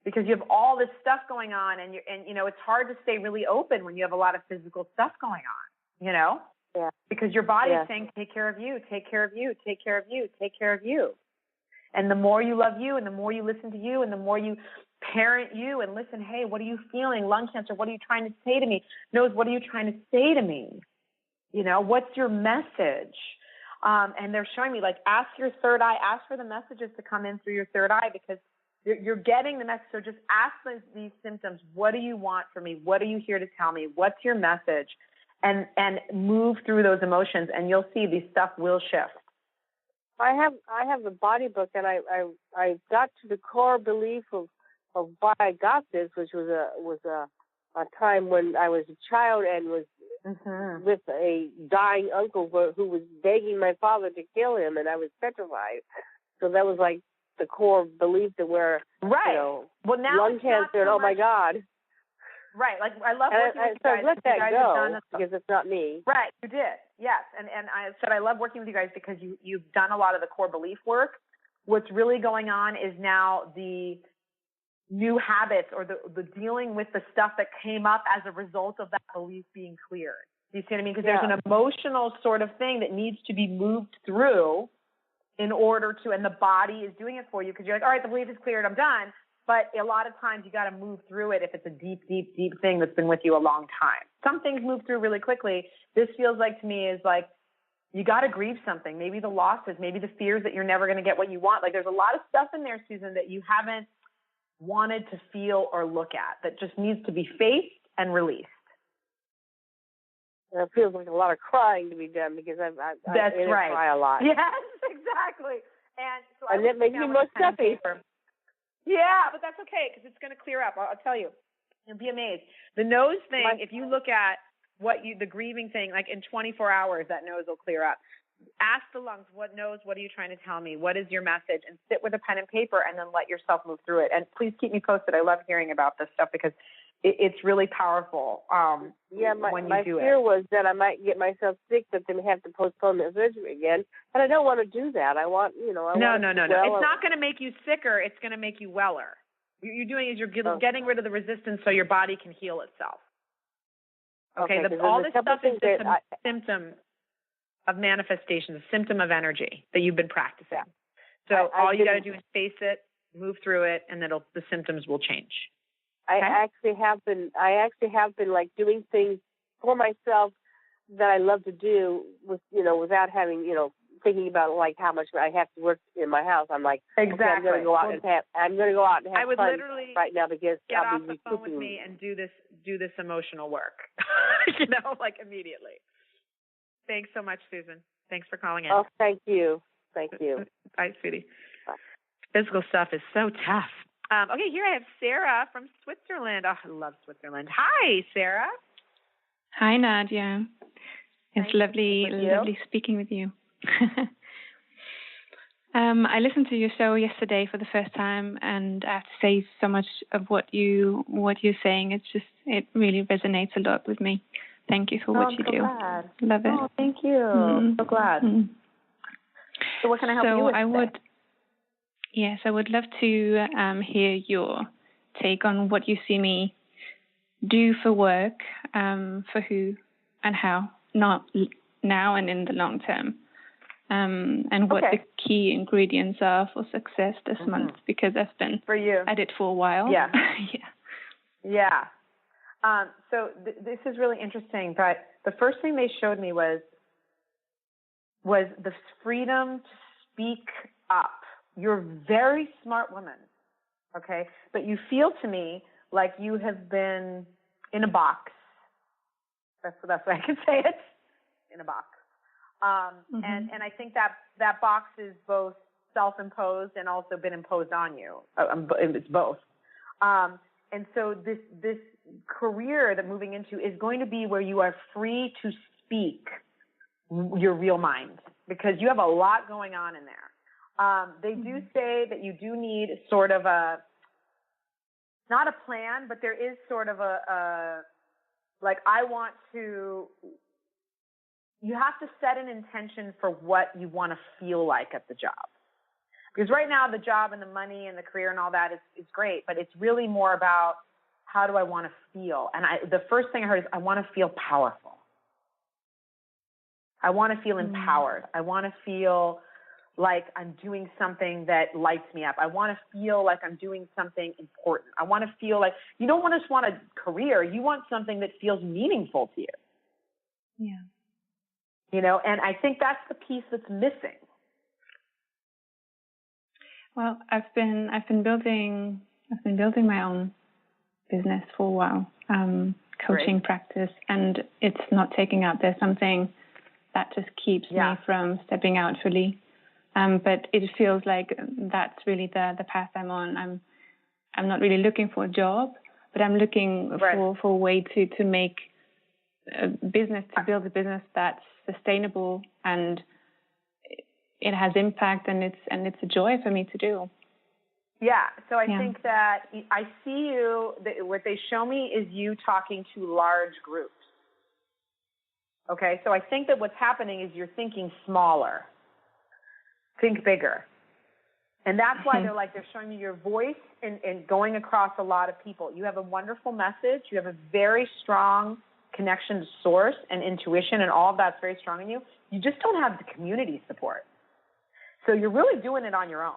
Because you have all this stuff going on, and it's hard to stay really open when you have a lot of physical stuff going on,
Yeah.
Because your body is saying, take care of you, take care of you, take care of you, take care of you. And the more you love you, and the more you listen to you, and the more you parent you and listen, hey, what are you feeling? Lung cancer, what are you trying to say to me? Nose, what are you trying to say to me? What's your message? And they're showing me, like, ask your third eye, ask for the messages to come in through your third eye, because you're getting the message. So just ask these symptoms. What do you want from me? What are you here to tell me? What's your message? And move through those emotions, and you'll see these stuff will shift.
I have the body book, and I got to the core belief of why I got this, which was a time when I was a child and was with a dying uncle who was begging my father to kill him, and I was petrified. So that was like the core belief that we're
well, now
lung cancer, and oh my God.
Right, like I love working with you guys.
So let that go because it's not me.
Right, you did, yes, and I said I love working with you guys because you've done a lot of the core belief work. What's really going on is now the new habits or the dealing with the stuff that came up as a result of that belief being cleared. Do you see what I mean? Because there's an emotional sort of thing that needs to be moved through in order to, and the body is doing it for you because you're like, all right, the belief is cleared, I'm done. But a lot of times you got to move through it if it's a deep, deep, deep thing that's been with you a long time. Some things move through really quickly. This feels like to me is like you got to grieve something. Maybe the losses, maybe the fears that you're never going to get what you want. Like there's a lot of stuff in there, Susan, that you haven't wanted to feel or look at that just needs to be faced and released.
And it feels like a lot of crying to be done because I cry a lot.
Yes, exactly. And so
and it makes me more stuffy.
Yeah, but that's okay because it's going to clear up. I'll tell you. You'll be amazed. The nose thing, if you look at the grieving thing, like in 24 hours, that nose will clear up. Ask the lungs, what are you trying to tell me? What is your message? And sit with a pen and paper and then let yourself move through it. And please keep me posted. I love hearing about this stuff because it's really powerful when you do it.
My fear was that I might get myself sick, that they may have to postpone the surgery again. And I don't want to do that. I want, No.
It's not going to make you sicker. It's going to make you weller. What you're doing is you're getting rid of the resistance so your body can heal itself. Okay, all this stuff is just a symptom of manifestation, a symptom of energy that you've been practicing. So all you got to do is face it, move through it, and then the symptoms will change. Okay? I actually have been like doing things for myself that I love to do without having, thinking about like how much I have to work in my house. I'm like, exactly.
Okay, I'm going to go out and have
I would
fun
literally
right now because
get
I'll
off
be
the phone with me and do this emotional work, like immediately. Thanks so much, Susan. Thanks for calling in.
Oh, thank you. Thank you.
Bye, sweetie. Bye. Physical stuff is so tough. Okay, here I have Sarah from Switzerland. Oh, I love Switzerland. Hi, Sarah.
Hi, Nadia. It's lovely speaking with you. I listened to your show yesterday for the first time, and I have to say so much of what you're saying. It really resonates a lot with me. Thank you for what you do.
Glad.
Love it.
Oh, thank you. Mm-hmm. So glad. Mm-hmm. So what can I help you with today?
Yes, I would love to hear your take on what you see me do for work, for who and how, not now and in the long term, and what the key ingredients are for success this month, because I've been at it for a while.
Yeah. Yeah. So this is really interesting, but the first thing they showed me was the freedom to speak up. You're a very smart woman, okay? But you feel to me like you have been in a box. That's the best way I can say it, in a box. And I think that box is both self-imposed and also been imposed on you. It's both. And so this career that moving into is going to be where you are free to speak your real mind, because you have a lot going on in there. They do say that you do need sort of not a plan, but there is sort of you have to set an intention for what you want to feel like at the job. Because right now the job and the money and the career and all that is great, but it's really more about how do I want to feel? And the first thing I heard is I want to feel powerful. I want to feel empowered. I want to feel like I'm doing something that lights me up. I want to feel like I'm doing something important. I want to feel like you don't just want a career. You want something that feels meaningful to you.
Yeah.
And I think that's the piece that's missing.
Well, I've been building my own business for a while, coaching practice, and it's not taking out. There's something that just keeps me from stepping out fully. But it feels like that's really the path I'm on. I'm not really looking for a job, but I'm looking for a way to make a business, to build a business that's sustainable and it has impact, and it's a joy for me to do.
Yeah. So I think that I see you. What they show me is you talking to large groups. Okay. So I think that what's happening is you're thinking smaller. Think bigger. And that's why they're showing you your voice and going across a lot of people. You have a wonderful message. You have a very strong connection to source and intuition, and all of that's very strong in you. You just don't have the community support. So you're really doing it on your own.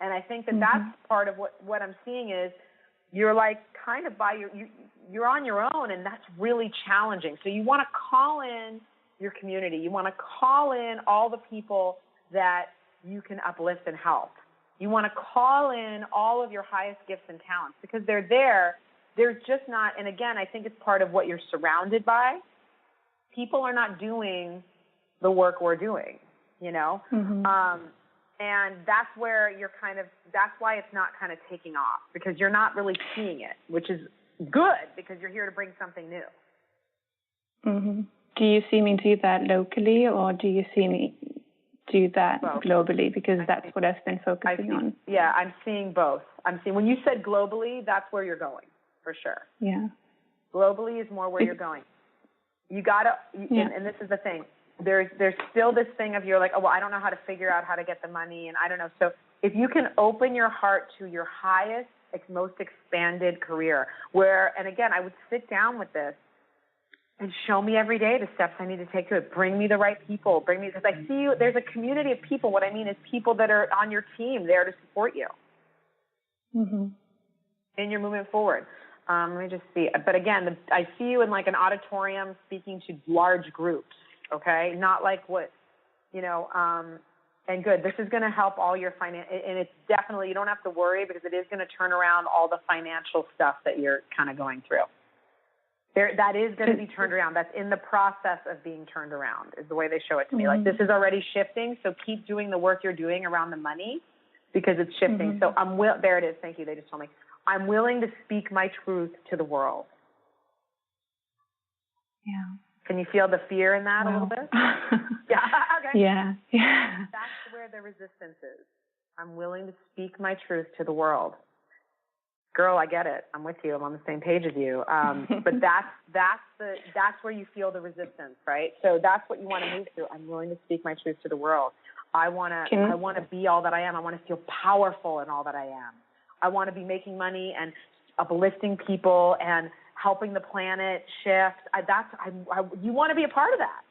And I think that that's part of what I'm seeing is you're like kind of you're on your own, and that's really challenging. So you want to call in your community. You want to call in all the people that you can uplift and help. You want to call in all of your highest gifts and talents because they're there. There's just not, and again, I think it's part of what you're surrounded by. People are not doing the work we're doing, you know? And that's where that's why it's not kind of taking off, because you're not really seeing it, which is good because you're here to bring something new.
Do you see me do that locally, or do you see me do that globally? Because that's what I've been focusing on.
Yeah, I'm seeing both. When you said globally, that's where you're going, for sure.
Yeah.
Globally is more where you're going. You gotta, and this is the thing. There's still this thing of you're like, oh, well, I don't know how to figure out how to get the money, and I don't know. So if you can open your heart to your highest, most expanded career, and again, I would sit down with this and show me every day the steps I need to take to it. Bring me the right people. Because I see you, there's a community of people. What I mean is people that are on your team there to support you in your movement forward. Let me just see. But again, I see you in like an auditorium speaking to large groups. Okay, not like what, and good. This is going to help all your and it's definitely, you don't have to worry because it is going to turn around all the financial stuff that you're kind of going through. That is going to be turned around. That's in the process of being turned around is the way they show it to me. Like this is already shifting, so keep doing the work you're doing around the money because it's shifting. So there it is. Thank you. They just told me. I'm willing to speak my truth to the world.
Yeah.
Can you feel the fear in that a little bit? Yeah. Okay.
Yeah.
That's where the resistance is. I'm willing to speak my truth to the world. Girl, I get it. I'm with you. I'm on the same page as you. But that's where you feel the resistance, right? So that's what you want to move through. I'm willing to speak my truth to the world. I want to be all that I am. I want to feel powerful in all that I am. I want to be making money and uplifting people and helping the planet shift. You want to be a part of that.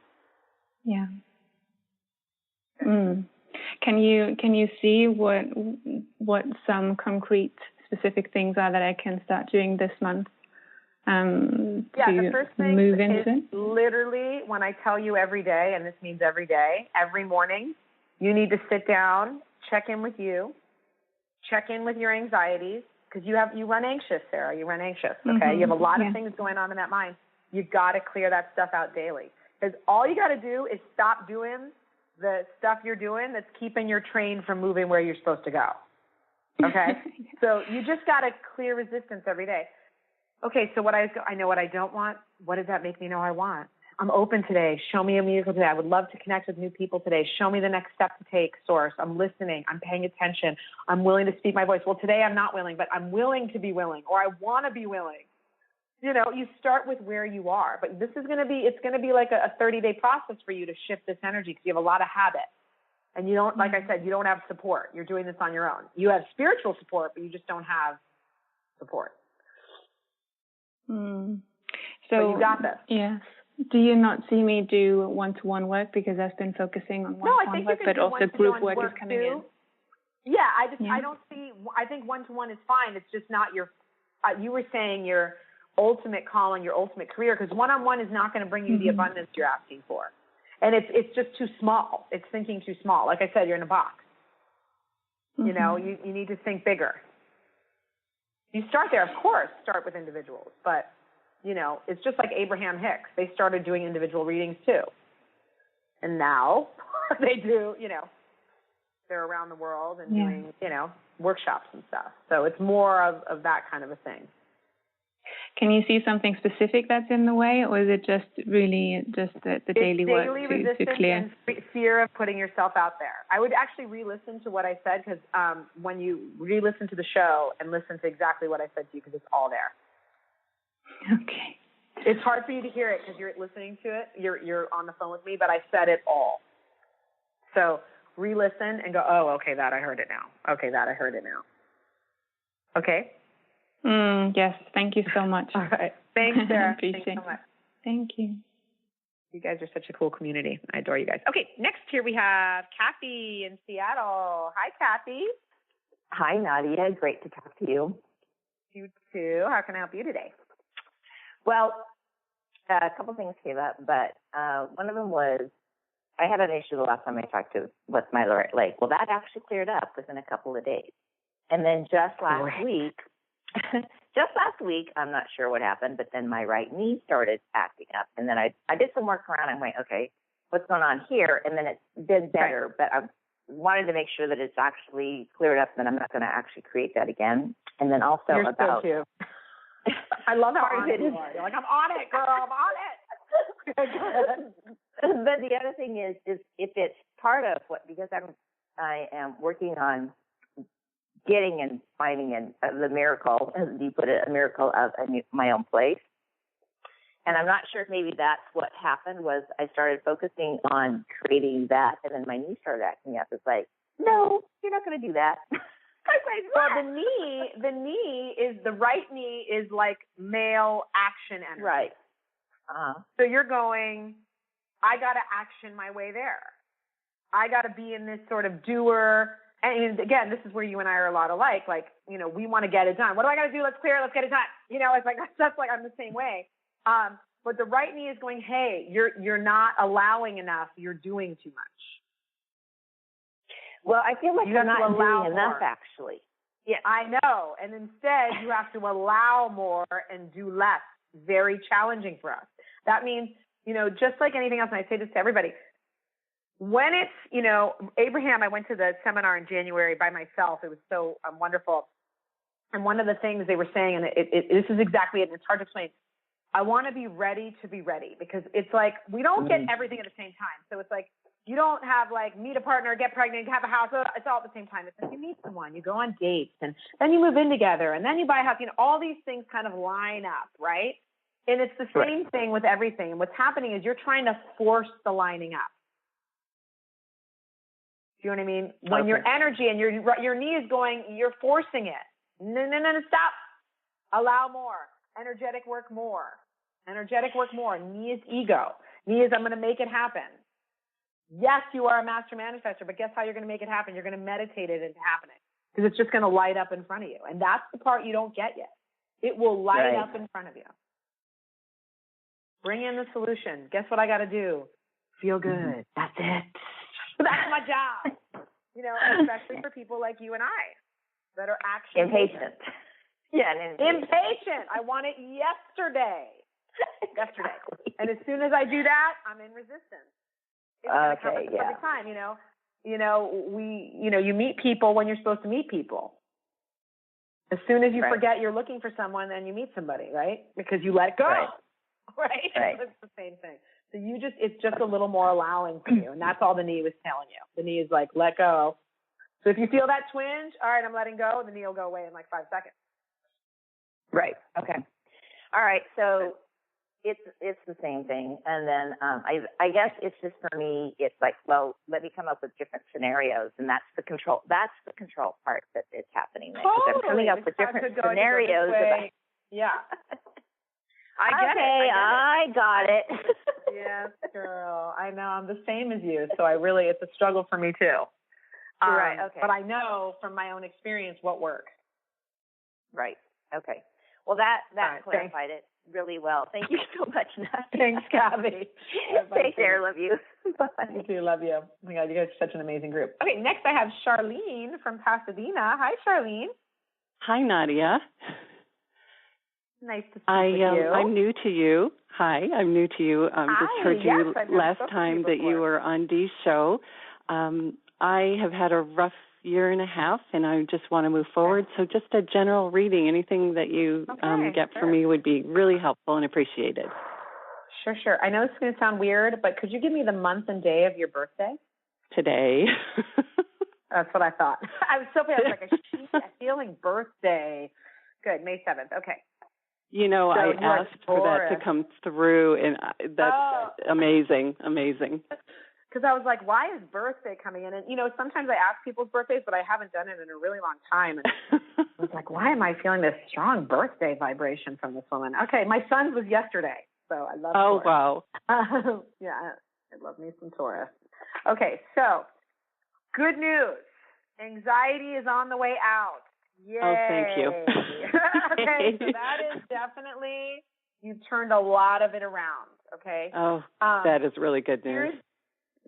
Yeah. Can you see what some concrete specific things are that I can start doing this month
the first thing
move
is
into?
Literally when I tell you every day, and this means every day, every morning, you need to sit down, check in with you, check in with your anxieties, because you run anxious, Sarah. You run anxious, okay? You have a lot of things going on in that mind. You got to clear that stuff out daily, because all you got to do is stop doing the stuff you're doing that's keeping your train from moving where you're supposed to go. Okay? So you just got to clear resistance every day. Okay, so I know what I don't want. What does that make me know I want? I'm open today. Show me a miracle today. I would love to connect with new people today. Show me the next step to take, source. I'm listening. I'm paying attention. I'm willing to speak my voice. Well, today I'm not willing, but I'm willing to be willing, or I want to be willing. You start with where you are. But it's going to be like a 30-day process for you to shift this energy because you have a lot of habit. And you don't, like I said, you don't have support. You're doing this on your own. You have spiritual support, but you just don't have support.
So
but you got this.
Yes. Do you not see me do one-to-one work because I've been focusing on one-to-one work, but also group work is coming in?
Yeah, I don't see. I think one-to-one is fine. It's just not your. You were saying your ultimate calling, your ultimate career, because one-on-one is not going to bring you the abundance you're asking for, and it's just too small. It's thinking too small. Like I said, you're in a box. You need to think bigger. You start there, of course. Start with individuals, but. It's just like Abraham Hicks. They started doing individual readings too. And now they do, they're around the world and doing, workshops and stuff. So it's more of that kind of a thing.
Can you see something specific that's in the way, or is it just really just the daily work to clear?
And fear of putting yourself out there. I would actually re-listen to what I said because when you re-listen to the show and listen to exactly what I said to you, because it's all there.
Okay.
It's hard for you to hear it because you're listening to it. You're on the phone with me, but I said it all. So re-listen and go, oh, okay, that I heard it now. Okay, that I heard it now. Okay?
Yes, thank you so much.
All right. Thanks, Sarah.
Thanks so much. Thank you.
You guys are such a cool community. I adore you guys. Okay, next here we have Kathy in Seattle. Hi, Kathy.
Hi, Nadia. Great to talk to you.
You too. How can I help you today?
Well, a couple things came up, but one of them was I had an issue the last time I talked to with my right leg. Well, that actually cleared up within a couple of days. And then just last week, I'm not sure what happened, but then my right knee started acting up. And then I did some work around and went, okay, what's going on here? And then it's been better, but I wanted to make sure that it's actually cleared up and I'm not going to actually create that again. And then also
You're
about...
so cute. I love how honest you are. You're like, I'm on it, girl. I'm on it.
But the other thing is if it's part of what, because I am working on getting and finding the miracle, as you put it, a miracle of my own place. And I'm not sure if maybe that's what happened was I started focusing on creating that, and then my knee started acting up. It's like, no, you're not going to do that.
Well, the knee is, the right knee is like male action energy.
Right.
So you're going, I got to action my way there. I got to be in this sort of doer. And again, this is where you and I are a lot alike. Like, you know, we want to get it done. What do I got to do? Let's clear it. Let's get it done. You know, it's like, that's like, I'm the same way. But the right knee is going, hey, you're not allowing enough. You're doing too much.
Well, I feel like you're not doing enough, actually.
Yeah, I know. And instead, you have to allow more and do less. Very challenging for us. That means, you know, just like anything else, and I say this to everybody, when it's, you know, Abraham, I went to the seminar in January by myself. It was so wonderful. And one of the things they were saying, and this is exactly it, and it's hard to explain, I want to be ready, because it's like we don't get everything at the same time. So it's like you don't have like meet a partner, get pregnant, have a house. It's all at the same time. It's like you meet someone, you go on dates, and then you move in together, and then you buy a house. You know, all these things kind of line up, right? And it's the same thing with everything. And what's happening is you're trying to force the lining up. Do you know what I mean? When your energy and your knee is going, you're forcing it. No, stop. Allow more. Energetic work more. Knee is ego. Knee is I'm going to make it happen. Yes, you are a master manifestor, but guess how you're going to make it happen? You're going to meditate it into happening because it's just going to light up in front of you. And that's the part you don't get yet. It will light up in front of you. Bring in the solution. Guess what I got to do? Feel good. That's it. That's my job. You know, especially for people like you and I that are actually
impatient. Yeah,
impatient. I want it yesterday. And as soon as I do that, I'm in resistance. It's going to come at the perfect time. You meet people when you're supposed to meet people. As soon as you forget you're looking for someone, then you meet somebody, right? Because you let go, right? It's the same thing. So it's just a little more allowing for you. And that's all the knee was telling you. The knee is like, let go. So if you feel that twinge, all right, I'm letting go. The knee will go away in like 5 seconds.
Right. Okay. All right. So it's the same thing. And then I guess it's just for me, it's like, well, let me come up with different scenarios. And that's the control part that is happening. Totally. I'm coming up with different scenarios.
Yeah.
I got it.
Yes, girl. I know. I'm the same as you. So it's a struggle for me too.
Right. Okay.
But I know from my own experience what works.
Right. Okay. Well, that clarified it really well. Thank you so much, Nadia.
Thanks, Gabby.
Take care. Love you. Bye.
You too. Love you. Oh my God, you guys are such an amazing group. Okay, next I have Charlene from Pasadena. Hi, Charlene.
Hi, Nadia.
Nice to speak with you.
I'm new to you. Hi, I'm new to you. Just heard you last time that you were on Dee's show. I have had a rough year and a half, and I just want to move forward. So just a general reading, anything that you get for me would be really helpful and appreciated.
Sure. I know this is going to sound weird, but could you give me the month and day of your birthday?
Today.
That's what I thought. I was so bad. I was like, a feeling birthday. Good, May 7th. Okay.
You know, so I asked for that to come through, and that's amazing.
Because I was like, why is birthday coming in? And, sometimes I ask people's birthdays, but I haven't done it in a really long time. And I was like, why am I feeling this strong birthday vibration from this woman? Okay, my son's was yesterday, so I love Taurus.
Wow.
Yeah, I love me some Taurus. Okay, so good news. Anxiety is on the way out. Yay.
Oh, thank you.
Okay, so that is definitely, you've turned a lot of it around, okay?
Oh, that is really good news.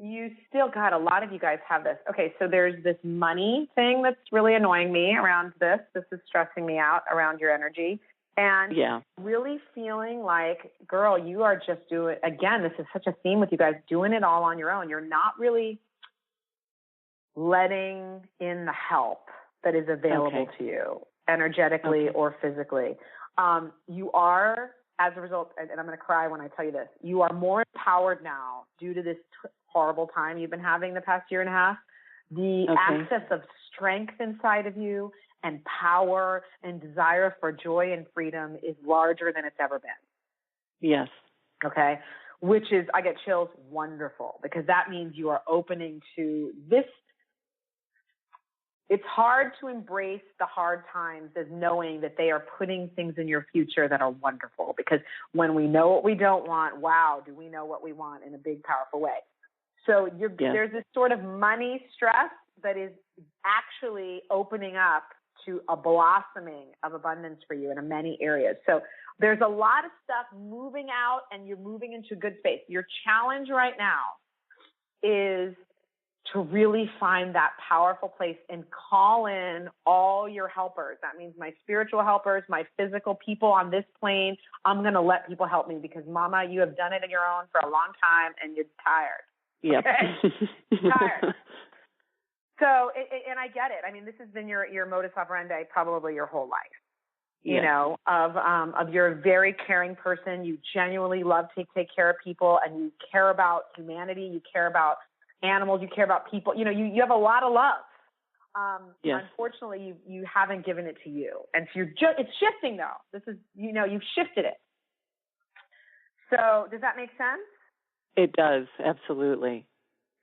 You still got, a lot of you guys have this. Okay, so there's this money thing that's really annoying me around this. This is stressing me out around your energy. And really feeling like, girl, you are just doing, again, this is such a theme with you guys, doing it all on your own. You're not really letting in the help that is available to you, energetically or physically. You are, as a result, and I'm going to cry when I tell you this, you are more empowered now due to this horrible time you've been having the past year and a half. The access of strength inside of you and power and desire for joy and freedom is larger than it's ever been.
Yes.
Okay. Which is, I get chills, wonderful, because that means you are opening to this. It's hard to embrace the hard times as knowing that they are putting things in your future that are wonderful, because when we know what we don't want, wow, do we know what we want in a big, powerful way. So there's this sort of money stress that is actually opening up to a blossoming of abundance for you in many areas. So there's a lot of stuff moving out and you're moving into a good space. Your challenge right now is to really find that powerful place and call in all your helpers. That means my spiritual helpers, my physical people on this plane. I'm going to let people help me because, Mama, you have done it on your own for a long time and you're tired.
Yep.
Okay? Tired. So, and I get it. I mean, this has been your modus operandi probably your whole life. You know, of you're a very caring person. You genuinely love to take care of people, and you care about humanity. You care about animals. You care about people. You know, you have a lot of love. Unfortunately, you haven't given it to you, and so it's shifting though. This is, you've shifted it. So, does that make sense?
It does, absolutely.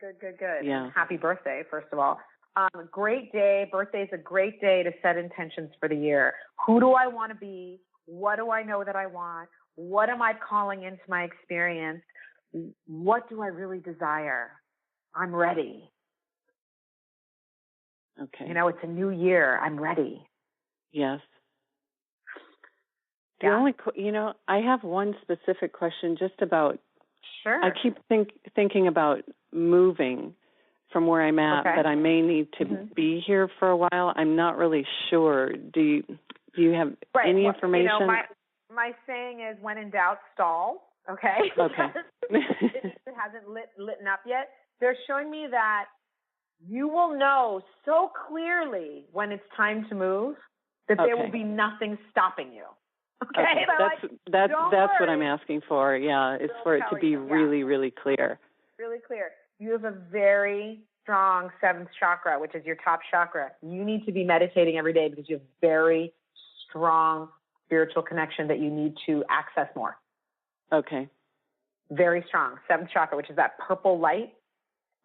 Good.
Yeah.
And happy birthday, first of all. Great day. Birthday is a great day to set intentions for the year. Who do I want to be? What do I know that I want? What am I calling into my experience? What do I really desire? I'm ready.
Okay.
It's a new year. I'm ready.
Yes. The only, I have one specific question just about.
Sure.
I keep thinking about moving from where I'm at, but I may need to be here for a while. I'm not really sure. Do you have any information?
My saying is, when in doubt, stall. Okay.
Okay.
it hasn't lit up yet. They're showing me that you will know so clearly when it's time to move that there will be nothing stopping you. Okay.
That's what I'm asking for. Yeah, it's for it to be really, really clear.
Really clear. You have a very strong seventh chakra, which is your top chakra. You need to be meditating every day because you have very strong spiritual connection that you need to access more.
Okay.
Very strong. Seventh chakra, which is that purple light.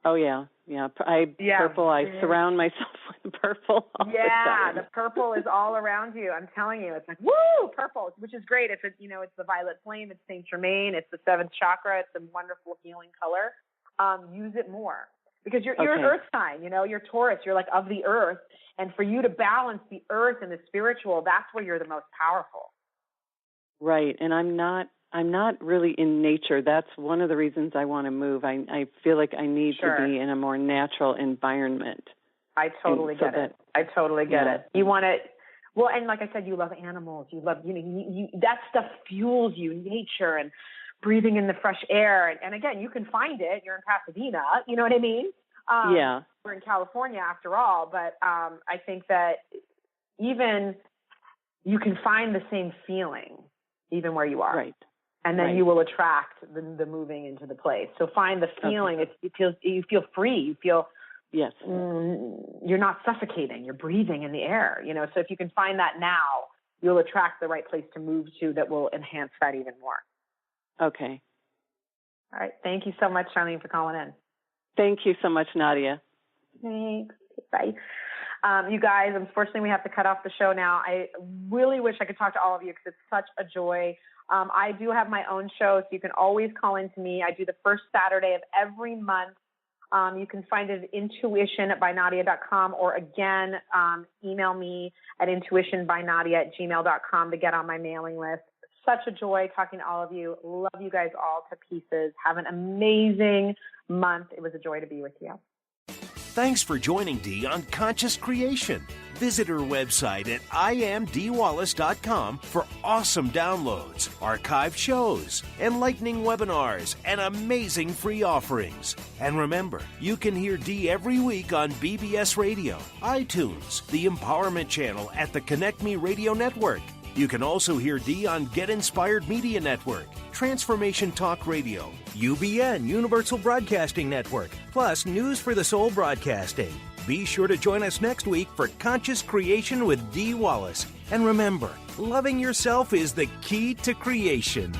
Oh, yeah. Purple. I surround myself with purple all the time.
The purple is all around you. I'm telling you, it's like, woo, purple, which is great. It's the violet flame. It's Saint Germain. It's the seventh chakra. It's a wonderful healing color. Use it more because you're an earth sign. You're Taurus. You're like of the earth. And for you to balance the earth and the spiritual, that's where you're the most powerful.
Right. And I'm not really in nature. That's one of the reasons I want to move. I feel like I need to be in a more natural environment.
I totally get it. I totally get it. You want to, well, and like I said, you love animals. You love, that stuff fuels you, nature and breathing in the fresh air. And again, you can find it. You're in Pasadena. You know what I mean? We're in California after all. But I think that even you can find the same feeling even where you are.
Right.
And then you will attract the moving into the place. So find the feeling. You feel free. You feel you're not suffocating. You're breathing in the air. So if you can find that now, you'll attract the right place to move to that will enhance that even more.
Okay.
All right. Thank you so much, Charlene, for calling in.
Thank you so much, Nadia.
Thanks. Bye. You guys, unfortunately, we have to cut off the show now. I really wish I could talk to all of you because it's such a joy. I do have my own show, so you can always call in to me. I do the first Saturday of every month You can find it at intuitionbynadia.com, or again, email me at intuitionbynadia@gmail.com to get on my mailing list. Such a joy talking to all of you. Love you guys all to pieces. Have an amazing month. It was a joy to be with you.
Thanks for joining Dee on Conscious Creation. Visit her website at IamDeeWallace.com for awesome downloads, archived shows, enlightening webinars, and amazing free offerings. And remember, you can hear Dee every week on BBS Radio, iTunes, the Empowerment Channel at the Connect Me Radio Network. You can also hear Dee on Get Inspired Media Network, Transformation Talk Radio, UBN Universal Broadcasting Network, plus News for the Soul Broadcasting. Be sure to join us next week for Conscious Creation with Dee Wallace. And remember, loving yourself is the key to creation.